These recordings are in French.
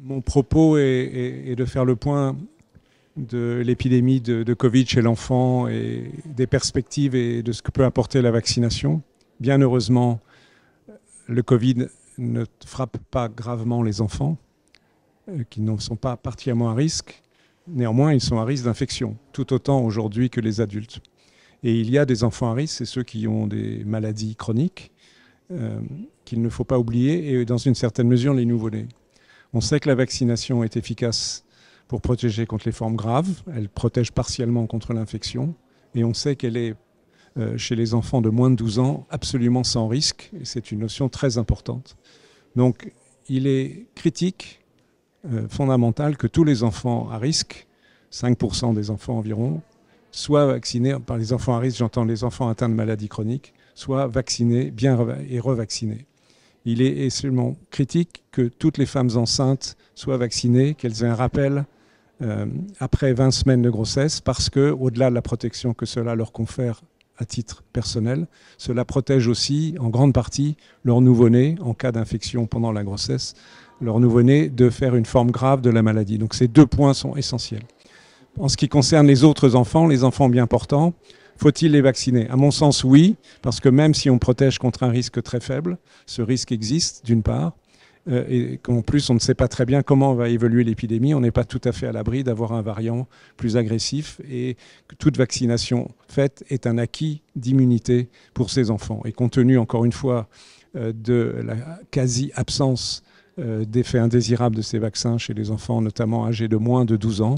Mon propos est de faire le point de l'épidémie de Covid chez l'enfant et des perspectives et de ce que peut apporter la vaccination. Bien heureusement, le Covid ne frappe pas gravement les enfants, qui ne sont pas particulièrement à risque. Néanmoins, ils sont à risque d'infection, tout autant aujourd'hui que les adultes. Et il y a des enfants à risque, c'est ceux qui ont des maladies chroniques, qu'il ne faut pas oublier, et dans une certaine mesure, les nouveau-nés. On sait que la vaccination est efficace pour protéger contre les formes graves. Elle protège partiellement contre l'infection. Et on sait qu'elle est, chez les enfants de moins de 12 ans, absolument sans risque. Et c'est une notion très importante. Donc, il est critique, fondamental, que tous les enfants à risque, 5% des enfants environ, soient vaccinés. Par les enfants à risque, j'entends les enfants atteints de maladies chroniques, soient vaccinés et revaccinés. Il est extrêmement critique que toutes les femmes enceintes soient vaccinées, qu'elles aient un rappel après 20 semaines de grossesse, parce que, au-delà de la protection que cela leur confère à titre personnel, cela protège aussi, en grande partie, leur nouveau-né, en cas d'infection pendant la grossesse, leur nouveau-né de faire une forme grave de la maladie. Donc ces deux points sont essentiels. En ce qui concerne les autres enfants, les enfants bien portants, faut-il les vacciner? À mon sens, oui, parce que même si on protège contre un risque très faible, ce risque existe, d'une part, et qu'en plus, on ne sait pas très bien comment va évoluer l'épidémie. On n'est pas tout à fait à l'abri d'avoir un variant plus agressif, et que toute vaccination faite est un acquis d'immunité pour ces enfants. Et compte tenu, encore une fois, de la quasi-absence d'effets indésirables de ces vaccins chez les enfants, notamment âgés de moins de 12 ans,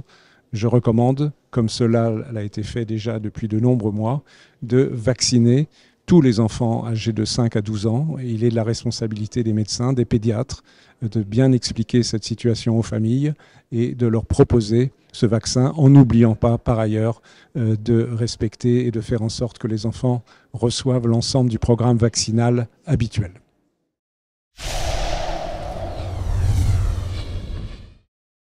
je recommande, comme cela a été fait déjà depuis de nombreux mois, de vacciner tous les enfants âgés de 5 à 12 ans. Et il est de la responsabilité des médecins, des pédiatres, de bien expliquer cette situation aux familles et de leur proposer ce vaccin en n'oubliant pas, par ailleurs, de respecter et de faire en sorte que les enfants reçoivent l'ensemble du programme vaccinal habituel.